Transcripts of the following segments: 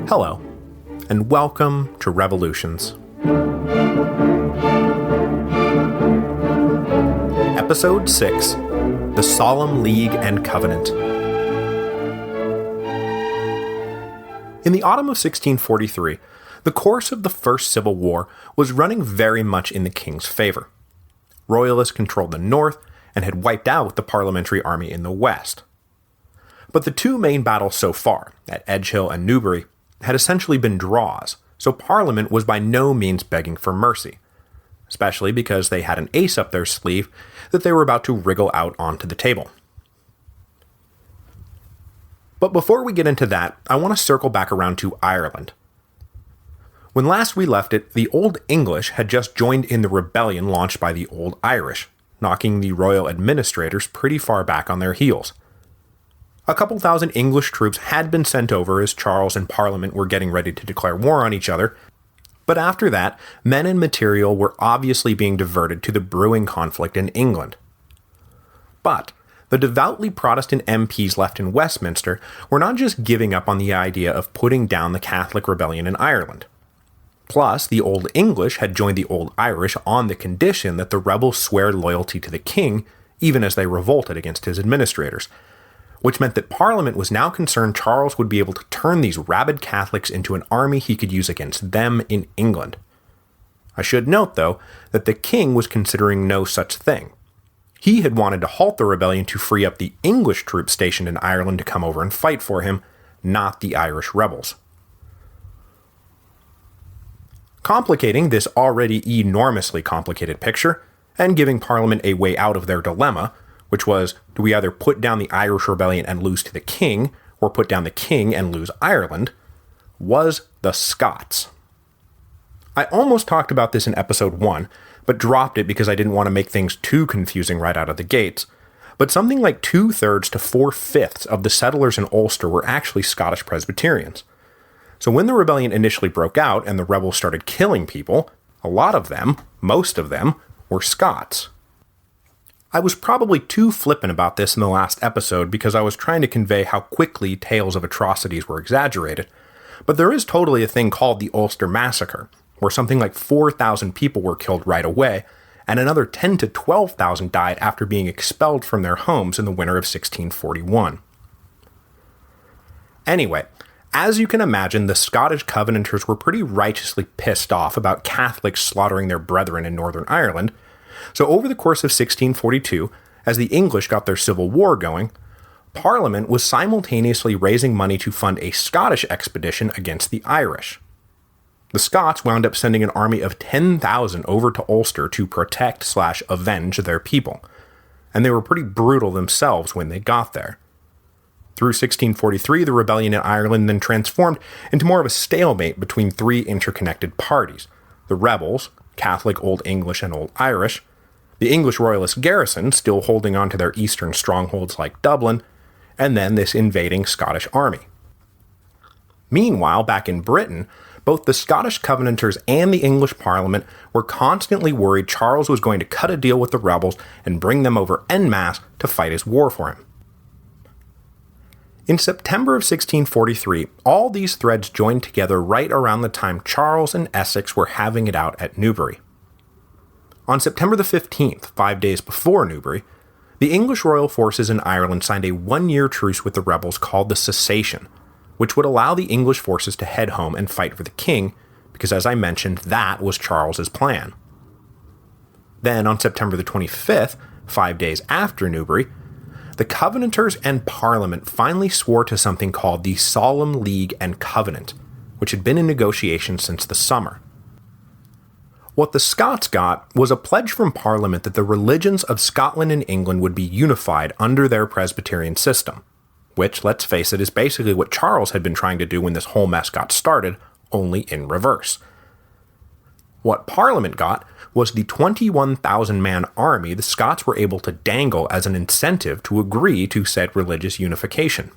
Hello, and welcome to Revolutions. Episode 6, The Solemn League and Covenant. In the autumn of 1643, the course of the First Civil War was running very much in the king's favour. Royalists controlled the north and had wiped out the Parliamentary army in the west. But the two main battles so far, at Edgehill and Newbury, had essentially been draws, so Parliament was by no means begging for mercy, especially because they had an ace up their sleeve that they were about to wriggle out onto the table. But before we get into that, I want to circle back around to Ireland. When last we left it, the Old English had just joined in the rebellion launched by the Old Irish, knocking the royal administrators pretty far back on their heels. A couple thousand English troops had been sent over as Charles and Parliament were getting ready to declare war on each other, but after that, men and material were obviously being diverted to the brewing conflict in England. But the devoutly Protestant MPs left in Westminster were not just giving up on the idea of putting down the Catholic rebellion in Ireland. Plus, the Old English had joined the Old Irish on the condition that the rebels swear loyalty to the king, even as they revolted against his administrators, which meant that Parliament was now concerned Charles would be able to turn these rabid Catholics into an army he could use against them in England. I should note, though, that the king was considering no such thing. He had wanted to halt the rebellion to free up the English troops stationed in Ireland to come over and fight for him, not the Irish rebels. Complicating this already enormously complicated picture, and giving Parliament a way out of their dilemma, which was, do we either put down the Irish rebellion and lose to the king, or put down the king and lose Ireland, was the Scots. I almost talked about this in episode 1, but dropped it because I didn't want to make things too confusing right out of the gates, but something like 2/3 to 4/5 of the settlers in Ulster were actually Scottish Presbyterians. So when the rebellion initially broke out and the rebels started killing people, a lot of them, most of them, were Scots. I was probably too flippant about this in the last episode because I was trying to convey how quickly tales of atrocities were exaggerated, but there is totally a thing called the Ulster Massacre, where something like 4,000 people were killed right away, and another 10 to 12,000 died after being expelled from their homes in the winter of 1641. Anyway, as you can imagine, the Scottish Covenanters were pretty righteously pissed off about Catholics slaughtering their brethren in Northern Ireland. So over the course of 1642, as the English got their civil war going, Parliament was simultaneously raising money to fund a Scottish expedition against the Irish. The Scots wound up sending an army of 10,000 over to Ulster to protect/avenge their people, and they were pretty brutal themselves when they got there. Through 1643, the rebellion in Ireland then transformed into more of a stalemate between three interconnected parties: the rebels, Catholic Old English and Old Irish, the English Royalist garrison still holding on to their eastern strongholds like Dublin, and then this invading Scottish army. Meanwhile, back in Britain, both the Scottish Covenanters and the English Parliament were constantly worried Charles was going to cut a deal with the rebels and bring them over en masse to fight his war for him. In September of 1643, all these threads joined together right around the time Charles and Essex were having it out at Newbury. On September the 15th, 5 days before Newbury, the English royal forces in Ireland signed a one-year truce with the rebels called the Cessation, which would allow the English forces to head home and fight for the king, because as I mentioned, that was Charles's plan. Then on September the 25th, 5 days after Newbury, the Covenanters and Parliament finally swore to something called the Solemn League and Covenant, which had been in negotiation since the summer. What the Scots got was a pledge from Parliament that the religions of Scotland and England would be unified under their Presbyterian system, which, let's face it, is basically what Charles had been trying to do when this whole mess got started, only in reverse. What Parliament got was the 21,000-man army the Scots were able to dangle as an incentive to agree to said religious unification.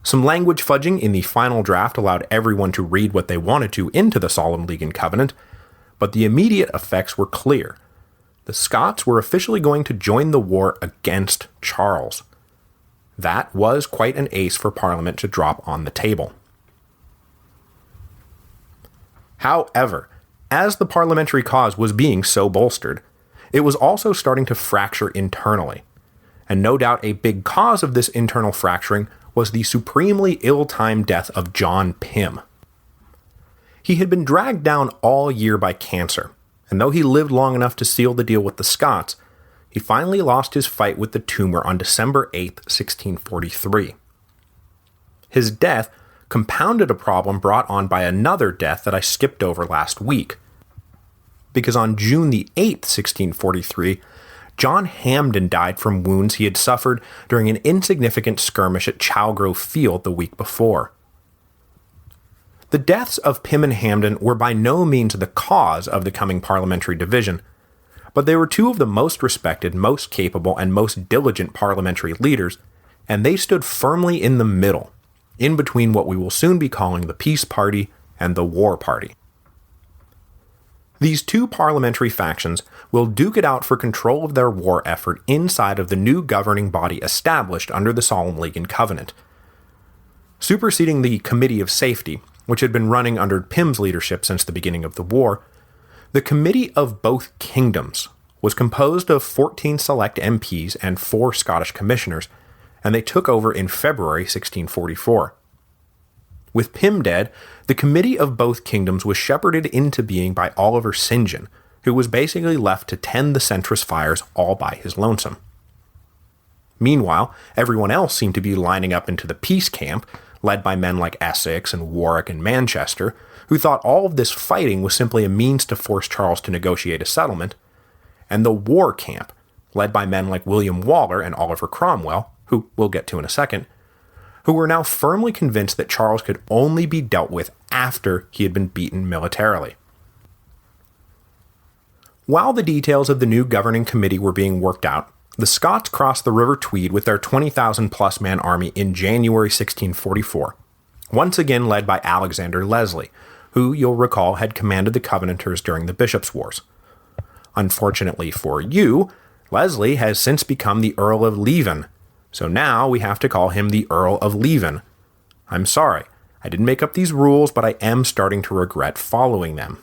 Some language fudging in the final draft allowed everyone to read what they wanted to into the Solemn League and Covenant, but the immediate effects were clear. The Scots were officially going to join the war against Charles. That was quite an ace for Parliament to drop on the table. However, as the parliamentary cause was being so bolstered, it was also starting to fracture internally. And no doubt a big cause of this internal fracturing was the supremely ill-timed death of John Pym. He had been dragged down all year by cancer, and though he lived long enough to seal the deal with the Scots, he finally lost his fight with the tumor on December 8, 1643. His death compounded a problem brought on by another death that I skipped over last week. Because on June the 8th, 1643, John Hampden died from wounds he had suffered during an insignificant skirmish at Chalgrove Field the week before. The deaths of Pym and Hampden were by no means the cause of the coming parliamentary division, but they were two of the most respected, most capable, and most diligent parliamentary leaders, and they stood firmly in the middle, in between what we will soon be calling the Peace Party and the War Party. These two parliamentary factions will duke it out for control of their war effort inside of the new governing body established under the Solemn League and Covenant. Superseding the Committee of Safety, which had been running under Pym's leadership since the beginning of the war, the Committee of Both Kingdoms was composed of 14 select MPs and 4 Scottish commissioners, and they took over in February 1644. With Pym dead, the Committee of Both Kingdoms was shepherded into being by Oliver St. John, who was basically left to tend the centrist fires all by his lonesome. Meanwhile, everyone else seemed to be lining up into the peace camp, led by men like Essex and Warwick and Manchester, who thought all of this fighting was simply a means to force Charles to negotiate a settlement, and the war camp, led by men like William Waller and Oliver Cromwell, who we'll get to in a second, who were now firmly convinced that Charles could only be dealt with after he had been beaten militarily. While the details of the new governing committee were being worked out, the Scots crossed the River Tweed with their 20,000-plus man army in January 1644, once again led by Alexander Leslie, who, you'll recall, had commanded the Covenanters during the Bishops' Wars. Unfortunately for you, Leslie has since become the Earl of Leven, so now we have to call him the Earl of Leven. I'm sorry, I didn't make up these rules, but I am starting to regret following them.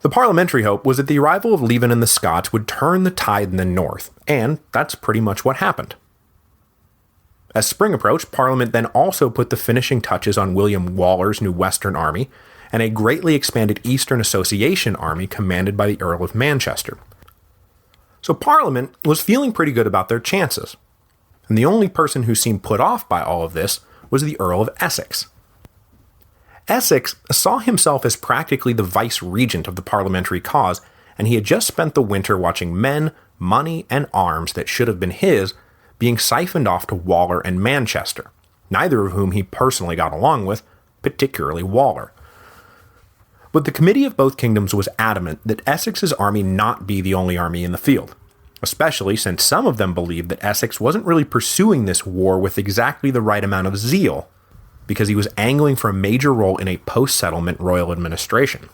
The parliamentary hope was that the arrival of Leven and the Scots would turn the tide in the north, and that's pretty much what happened. As spring approached, Parliament then also put the finishing touches on William Waller's new Western Army and a greatly expanded Eastern Association Army commanded by the Earl of Manchester. So Parliament was feeling pretty good about their chances, and the only person who seemed put off by all of this was the Earl of Essex. Essex saw himself as practically the vice-regent of the parliamentary cause, and he had just spent the winter watching men, money, and arms that should have been his being siphoned off to Waller and Manchester, neither of whom he personally got along with, particularly Waller. But the Committee of Both Kingdoms was adamant that Essex's army not be the only army in the field, especially since some of them believed that Essex wasn't really pursuing this war with exactly the right amount of zeal, because he was angling for a major role in a post-settlement royal administration.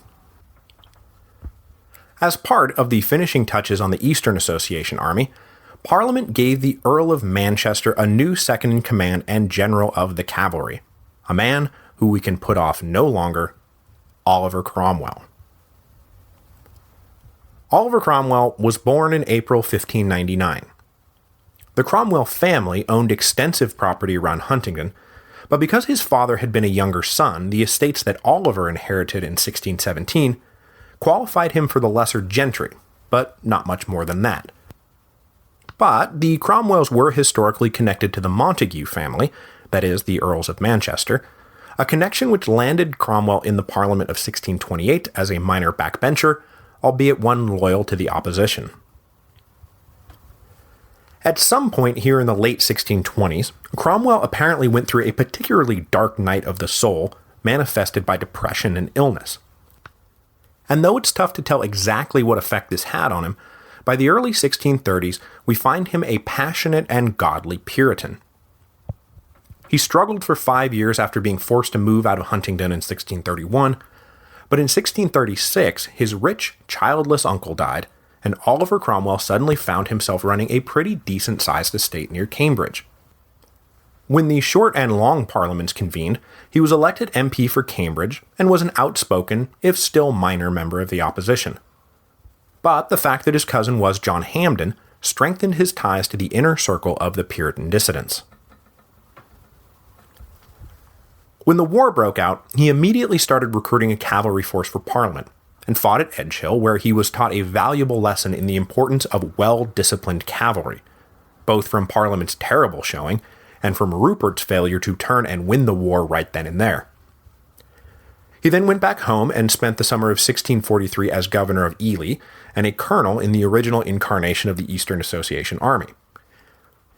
As part of the finishing touches on the Eastern Association Army, Parliament gave the Earl of Manchester a new second-in-command and general of the cavalry, a man who we can put off no longer, Oliver Cromwell. Oliver Cromwell was born in April 1599. The Cromwell family owned extensive property around Huntingdon, but because his father had been a younger son, the estates that Oliver inherited in 1617 qualified him for the lesser gentry, but not much more than that. But the Cromwells were historically connected to the Montague family, that is, the Earls of Manchester, a connection which landed Cromwell in the Parliament of 1628 as a minor backbencher, albeit one loyal to the opposition. At some point here in the late 1620s, Cromwell apparently went through a particularly dark night of the soul, manifested by depression and illness. And though it's tough to tell exactly what effect this had on him, by the early 1630s, we find him a passionate and godly Puritan. He struggled for 5 years after being forced to move out of Huntingdon in 1631, but in 1636, his rich, childless uncle died, and Oliver Cromwell suddenly found himself running a pretty decent-sized estate near Cambridge. When the short and long parliaments convened, he was elected MP for Cambridge and was an outspoken, if still minor, member of the opposition. But the fact that his cousin was John Hampden strengthened his ties to the inner circle of the Puritan dissidents. When the war broke out, he immediately started recruiting a cavalry force for Parliament, and fought at Edgehill, where he was taught a valuable lesson in the importance of well-disciplined cavalry, both from Parliament's terrible showing and from Rupert's failure to turn and win the war right then and there. He then went back home and spent the summer of 1643 as governor of Ely and a colonel in the original incarnation of the Eastern Association Army.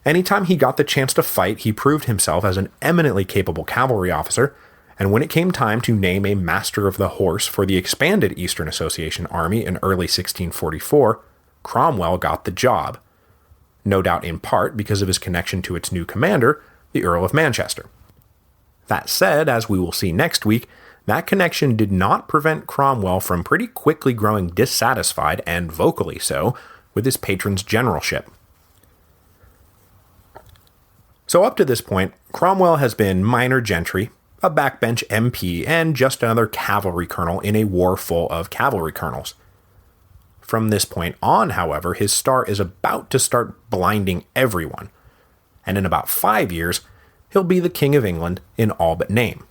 Anytime he got the chance to fight, he proved himself as an eminently capable cavalry officer, and when it came time to name a Master of the Horse for the expanded Eastern Association Army in early 1644, Cromwell got the job, no doubt in part because of his connection to its new commander, the Earl of Manchester. That said, as we will see next week, that connection did not prevent Cromwell from pretty quickly growing dissatisfied, and vocally so, with his patron's generalship. So up to this point, Cromwell has been minor gentry, a backbench MP, and just another cavalry colonel in a war full of cavalry colonels. From this point on, however, his star is about to start blinding everyone, and in about 5 years, he'll be the King of England in all but name.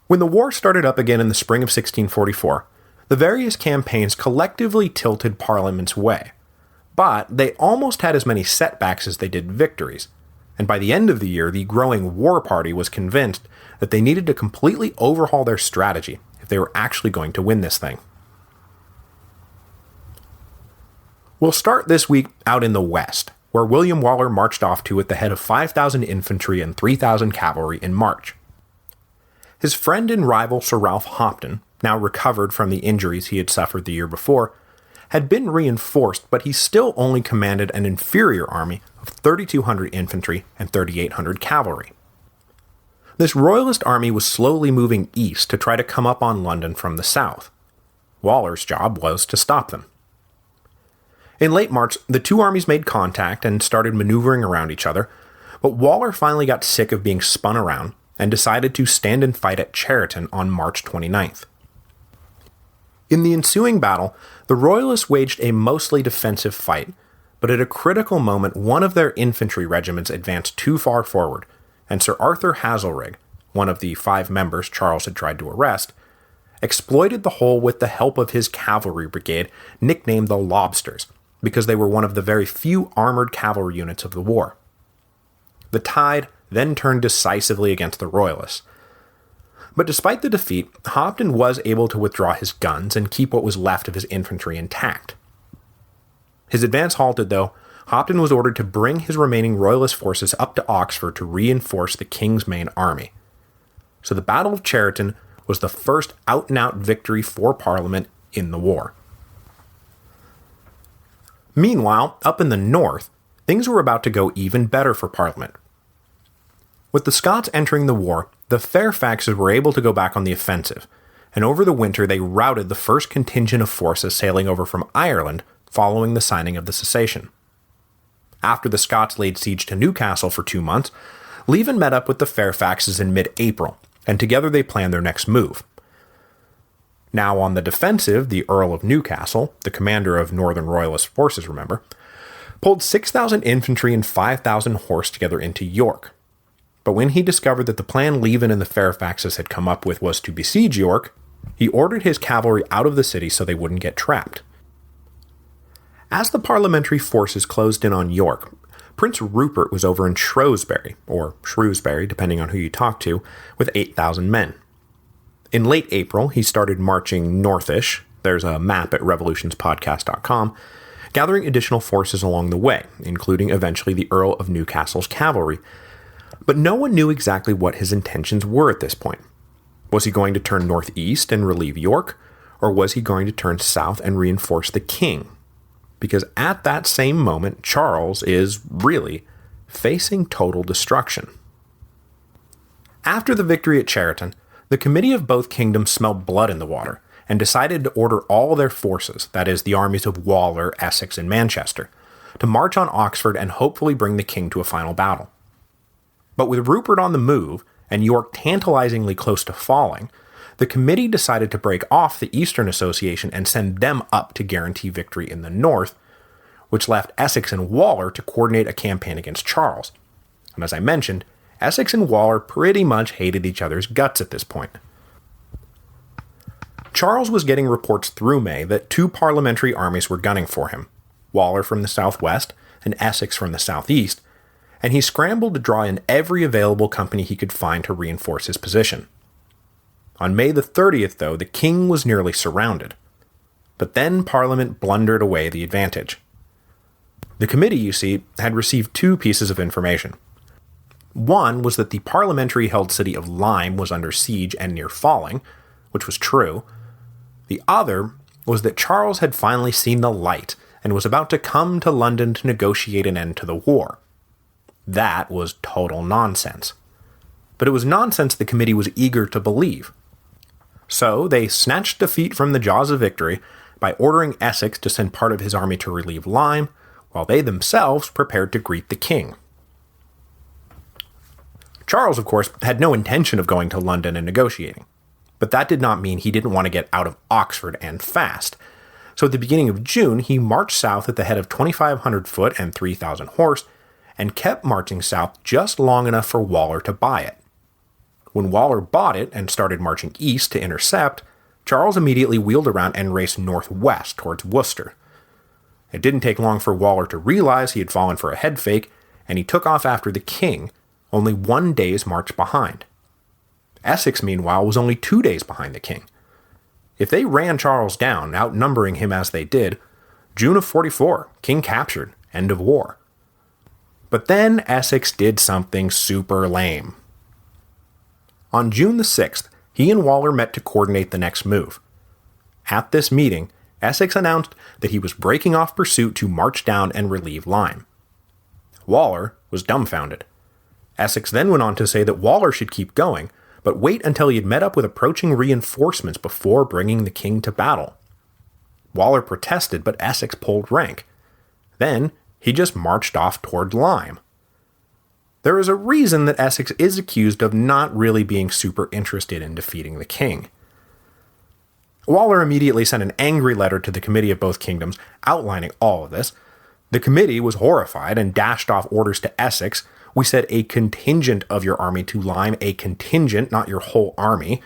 When the war started up again in the spring of 1644, the various campaigns collectively tilted Parliament's way, but they almost had as many setbacks as they did victories, and by the end of the year, the growing war party was convinced that they needed to completely overhaul their strategy if they were actually going to win this thing. We'll start this week out in the west, where William Waller marched off to at the head of 5,000 infantry and 3,000 cavalry in March. His friend and rival Sir Ralph Hopton, now recovered from the injuries he had suffered the year before, had been reinforced, but he still only commanded an inferior army of 3,200 infantry and 3,800 cavalry. This Royalist army was slowly moving east to try to come up on London from the south. Waller's job was to stop them. In late March, the two armies made contact and started maneuvering around each other, but Waller finally got sick of being spun around and decided to stand and fight at Cheriton on March 29th. In the ensuing battle, the Royalists waged a mostly defensive fight, but at a critical moment one of their infantry regiments advanced too far forward, and Sir Arthur Hazelrig, one of the 5 members Charles had tried to arrest, exploited the hole with the help of his cavalry brigade, nicknamed the Lobsters, because they were one of the very few armored cavalry units of the war. The tide then turned decisively against the Royalists. But despite the defeat, Hopton was able to withdraw his guns and keep what was left of his infantry intact. His advance halted, though. Hopton was ordered to bring his remaining Royalist forces up to Oxford to reinforce the King's main army. So the Battle of Cheriton was the first out-and-out victory for Parliament in the war. Meanwhile, up in the north, things were about to go even better for Parliament. With the Scots entering the war, the Fairfaxes were able to go back on the offensive, and over the winter they routed the first contingent of forces sailing over from Ireland following the signing of the cessation. After the Scots laid siege to Newcastle for 2 months, Leven met up with the Fairfaxes in mid-April, and together they planned their next move. Now on the defensive, the Earl of Newcastle, the commander of Northern Royalist forces, remember, pulled 6,000 infantry and 5,000 horse together into York. But when he discovered that the plan Leven and the Fairfaxes had come up with was to besiege York, he ordered his cavalry out of the city so they wouldn't get trapped. As the parliamentary forces closed in on York, Prince Rupert was over in Shrewsbury, or Shrewsbury, depending on who you talk to, with 8,000 men. In late April, he started marching northish, there's a map at revolutionspodcast.com, gathering additional forces along the way, including eventually the Earl of Newcastle's cavalry. But no one knew exactly what his intentions were at this point. Was he going to turn northeast and relieve York, or was he going to turn south and reinforce the king? Because at that same moment, Charles is, really, facing total destruction. After the victory at Cheriton, the committee of both kingdoms smelled blood in the water, and decided to order all their forces, that is, the armies of Waller, Essex, and Manchester, to march on Oxford and hopefully bring the king to a final battle. But with Rupert on the move, and York tantalizingly close to falling, the committee decided to break off the Eastern Association and send them up to guarantee victory in the north, which left Essex and Waller to coordinate a campaign against Charles. And as I mentioned, Essex and Waller pretty much hated each other's guts at this point. Charles was getting reports through May that two parliamentary armies were gunning for him, Waller from the southwest and Essex from the southeast, and he scrambled to draw in every available company he could find to reinforce his position. On May the 30th, though, the king was nearly surrounded. But then Parliament blundered away the advantage. The committee, you see, had received two pieces of information. One was that the parliamentary-held city of Lyme was under siege and near falling, which was true. The other was that Charles had finally seen the light and was about to come to London to negotiate an end to the war. That was total nonsense. But it was nonsense the committee was eager to believe. So they snatched defeat from the jaws of victory by ordering Essex to send part of his army to relieve Lyme, while they themselves prepared to greet the king. Charles, of course, had no intention of going to London and negotiating, but that did not mean he didn't want to get out of Oxford and fast. So at the beginning of June, he marched south at the head of 2,500 foot and 3,000 horse, and kept marching south just long enough for Waller to buy it. When Waller bought it and started marching east to intercept, Charles immediately wheeled around and raced northwest towards Worcester. It didn't take long for Waller to realize he had fallen for a head fake, and he took off after the king, only 1 day's march behind. Essex, meanwhile, was only 2 days behind the king. If they ran Charles down, outnumbering him as they did, June of 44, king captured, end of war. But then Essex did something super lame. On June the 6th, he and Waller met to coordinate the next move. At this meeting, Essex announced that he was breaking off pursuit to march down and relieve Lyme. Waller was dumbfounded. Essex then went on to say that Waller should keep going, but wait until he had met up with approaching reinforcements before bringing the king to battle. Waller protested, but Essex pulled rank. Then he just marched off toward Lyme. There is a reason that Essex is accused of not really being super interested in defeating the king. Waller immediately sent an angry letter to the Committee of Both Kingdoms outlining all of this. The committee was horrified and dashed off orders to Essex. We said a contingent of your army to Lyme, a contingent, not your whole army.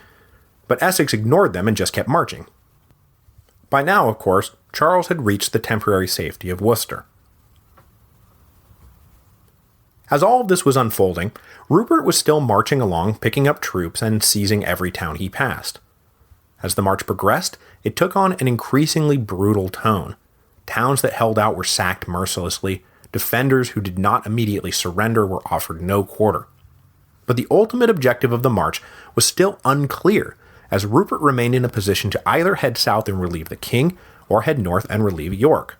But Essex ignored them and just kept marching. By now, of course, Charles had reached the temporary safety of Worcester. As all of this was unfolding, Rupert was still marching along, picking up troops and seizing every town he passed. As the march progressed, it took on an increasingly brutal tone. Towns that held out were sacked mercilessly. Defenders who did not immediately surrender were offered no quarter. But the ultimate objective of the march was still unclear, as Rupert remained in a position to either head south and relieve the king, or head north and relieve York.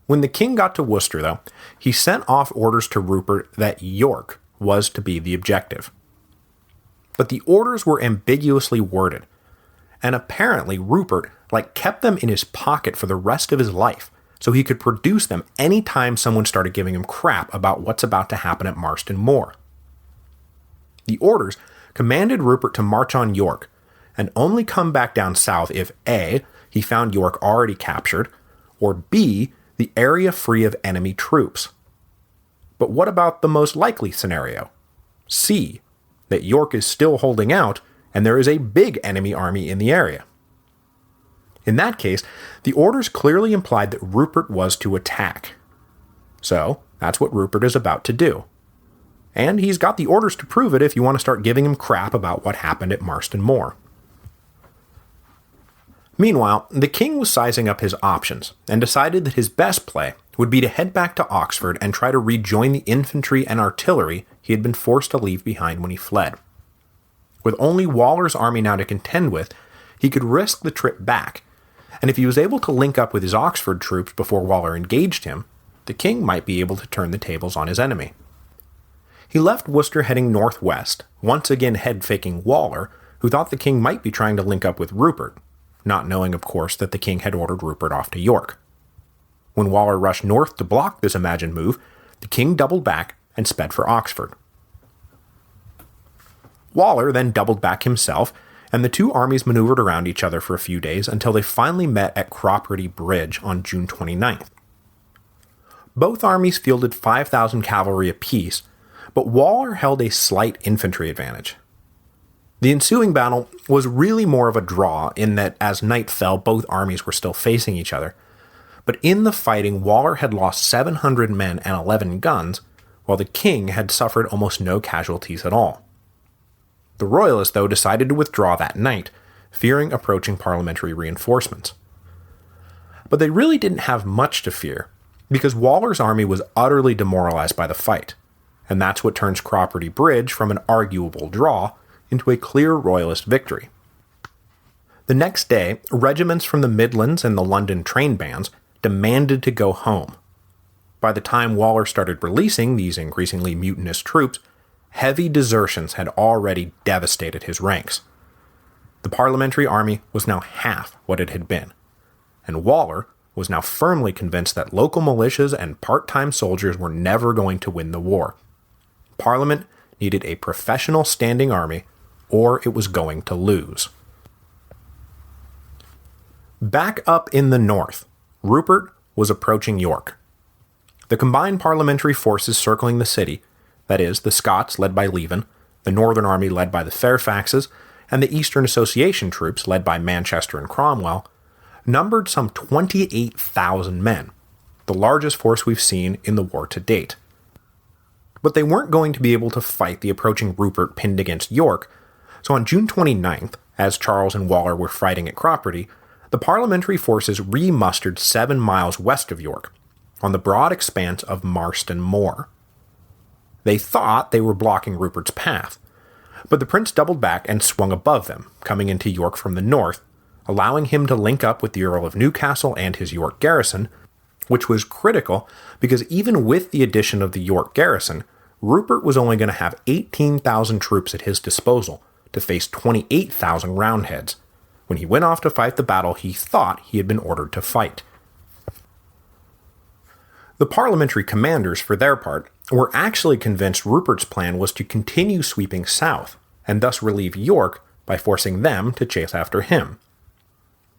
When the king got to Worcester, though, he sent off orders to Rupert that York was to be the objective. But the orders were ambiguously worded, and apparently Rupert kept them in his pocket for the rest of his life, so he could produce them any time someone started giving him crap about what's about to happen at Marston Moor. The orders commanded Rupert to march on York, and only come back down south if A, he found York already captured, or B, the area free of enemy troops. But what about the most likely scenario? C, that York is still holding out, and there is a big enemy army in the area. In that case, the orders clearly implied that Rupert was to attack. So, that's what Rupert is about to do. And he's got the orders to prove it if you want to start giving him crap about what happened at Marston Moor. Meanwhile, the king was sizing up his options, and decided that his best play would be to head back to Oxford and try to rejoin the infantry and artillery he had been forced to leave behind when he fled. With only Waller's army now to contend with, he could risk the trip back, and if he was able to link up with his Oxford troops before Waller engaged him, the king might be able to turn the tables on his enemy. He left Worcester heading northwest, once again head-faking Waller, who thought the king might be trying to link up with Rupert, not knowing, of course, that the king had ordered Rupert off to York. When Waller rushed north to block this imagined move, the king doubled back and sped for Oxford. Waller then doubled back himself, and the two armies maneuvered around each other for a few days until they finally met at Cropredy Bridge on June 29th. Both armies fielded 5,000 cavalry apiece, but Waller held a slight infantry advantage. The ensuing battle was really more of a draw in that as night fell, both armies were still facing each other. But in the fighting, Waller had lost 700 men and 11 guns, while the king had suffered almost no casualties at all. The Royalists, though, decided to withdraw that night, fearing approaching parliamentary reinforcements. But they really didn't have much to fear, because Waller's army was utterly demoralized by the fight, and that's what turns Cropredy Bridge from an arguable draw into a clear Royalist victory. The next day, regiments from the Midlands and the London train bands demanded to go home. By the time Waller started releasing these increasingly mutinous troops, heavy desertions had already devastated his ranks. The parliamentary army was now half what it had been, and Waller was now firmly convinced that local militias and part-time soldiers were never going to win the war. Parliament needed a professional standing army, or it was going to lose. Back up in the north, Rupert was approaching York. The combined parliamentary forces circling the city, that is, the Scots led by Leven, the Northern Army led by the Fairfaxes, and the Eastern Association troops led by Manchester and Cromwell, numbered some 28,000 men, the largest force we've seen in the war to date. But they weren't going to be able to fight the approaching Rupert pinned against York, so on June 29th, as Charles and Waller were fighting at Cropredy, the parliamentary forces re-mustered 7 miles west of York, on the broad expanse of Marston Moor. They thought they were blocking Rupert's path, but the prince doubled back and swung above them, coming into York from the north, allowing him to link up with the Earl of Newcastle and his York garrison, which was critical because even with the addition of the York garrison, Rupert was only going to have 18,000 troops at his disposal to face 28,000 Roundheads. When he went off to fight the battle he thought he had been ordered to fight. The parliamentary commanders, for their part, were actually convinced Rupert's plan was to continue sweeping south, and thus relieve York by forcing them to chase after him.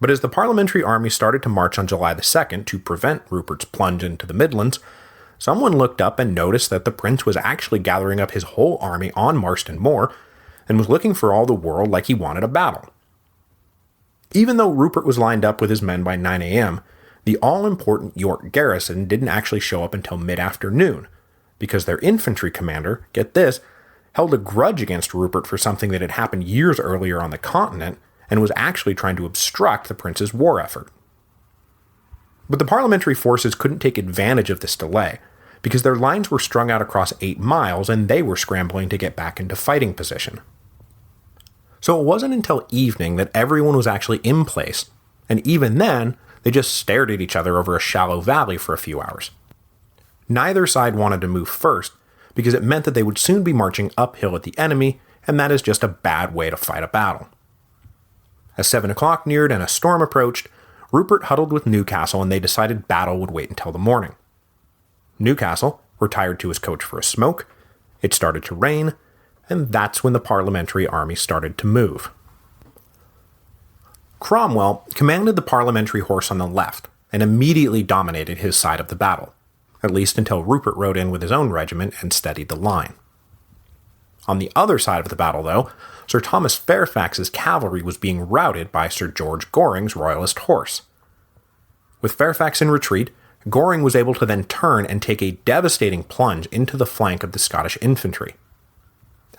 But as the parliamentary army started to march on July the 2nd to prevent Rupert's plunge into the Midlands, someone looked up and noticed that the prince was actually gathering up his whole army on Marston Moor, and was looking for all the world like he wanted a battle. Even though Rupert was lined up with his men by 9 a.m., the all-important York garrison didn't actually show up until mid-afternoon, because their infantry commander, get this, held a grudge against Rupert for something that had happened years earlier on the continent, and was actually trying to obstruct the prince's war effort. But the parliamentary forces couldn't take advantage of this delay, because their lines were strung out across 8 miles and they were scrambling to get back into fighting position. So it wasn't until evening that everyone was actually in place, and even then, they just stared at each other over a shallow valley for a few hours. Neither side wanted to move first, because it meant that they would soon be marching uphill at the enemy, and that is just a bad way to fight a battle. As 7 o'clock neared and a storm approached, Rupert huddled with Newcastle and they decided battle would wait until the morning. Newcastle retired to his coach for a smoke, it started to rain, and that's when the parliamentary army started to move. Cromwell commanded the parliamentary horse on the left and immediately dominated his side of the battle, at least until Rupert rode in with his own regiment and steadied the line. On the other side of the battle, though, Sir Thomas Fairfax's cavalry was being routed by Sir George Goring's Royalist horse. With Fairfax in retreat, Goring was able to then turn and take a devastating plunge into the flank of the Scottish infantry.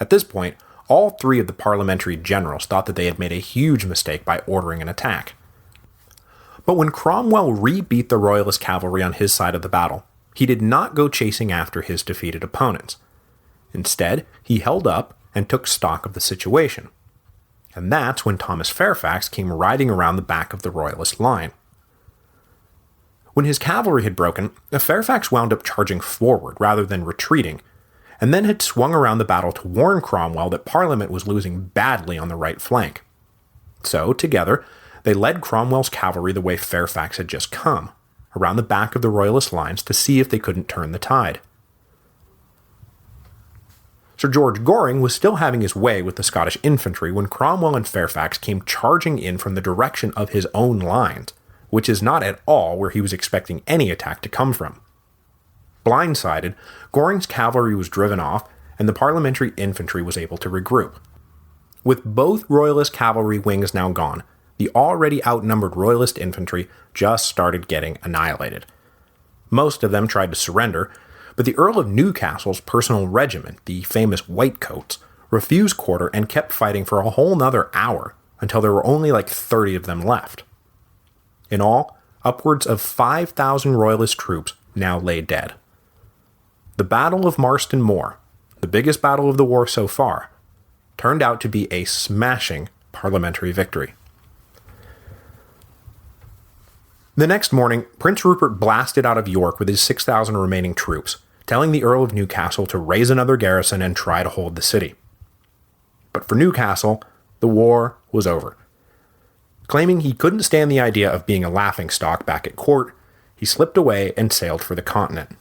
At this point, all 3 of the parliamentary generals thought that they had made a huge mistake by ordering an attack. But when Cromwell re-beat the Royalist cavalry on his side of the battle, he did not go chasing after his defeated opponents. Instead, he held up and took stock of the situation. And that's when Thomas Fairfax came riding around the back of the Royalist line. When his cavalry had broken, Fairfax wound up charging forward rather than retreating, and then had swung around the battle to warn Cromwell that Parliament was losing badly on the right flank. So, together, they led Cromwell's cavalry the way Fairfax had just come, around the back of the Royalist lines to see if they couldn't turn the tide. Sir George Goring was still having his way with the Scottish infantry when Cromwell and Fairfax came charging in from the direction of his own lines, which is not at all where he was expecting any attack to come from. Blindsided, Goring's cavalry was driven off, and the Parliamentary infantry was able to regroup. With both Royalist cavalry wings now gone, the already outnumbered Royalist infantry just started getting annihilated. Most of them tried to surrender, but the Earl of Newcastle's personal regiment, the famous Whitecoats, refused quarter and kept fighting for a whole nother hour until there were only like 30 of them left. In all, upwards of 5,000 Royalist troops now lay dead. The Battle of Marston Moor, the biggest battle of the war so far, turned out to be a smashing parliamentary victory. The next morning, Prince Rupert blasted out of York with his 6,000 remaining troops, telling the Earl of Newcastle to raise another garrison and try to hold the city. But for Newcastle, the war was over. Claiming he couldn't stand the idea of being a laughingstock back at court, he slipped away and sailed for the continent.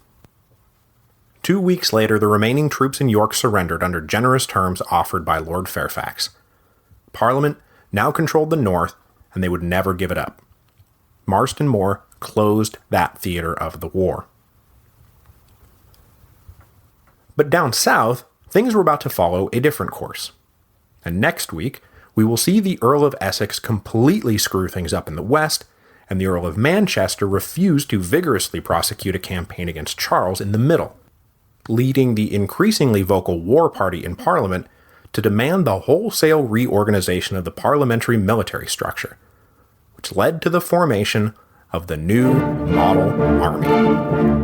2 weeks later, the remaining troops in York surrendered under generous terms offered by Lord Fairfax. Parliament now controlled the north, and they would never give it up. Marston Moor closed that theater of the war. But down south, things were about to follow a different course. And next week, we will see the Earl of Essex completely screw things up in the west, and the Earl of Manchester refuse to vigorously prosecute a campaign against Charles in the middle, leading the increasingly vocal War Party in Parliament to demand the wholesale reorganization of the parliamentary military structure, which led to the formation of the new model army.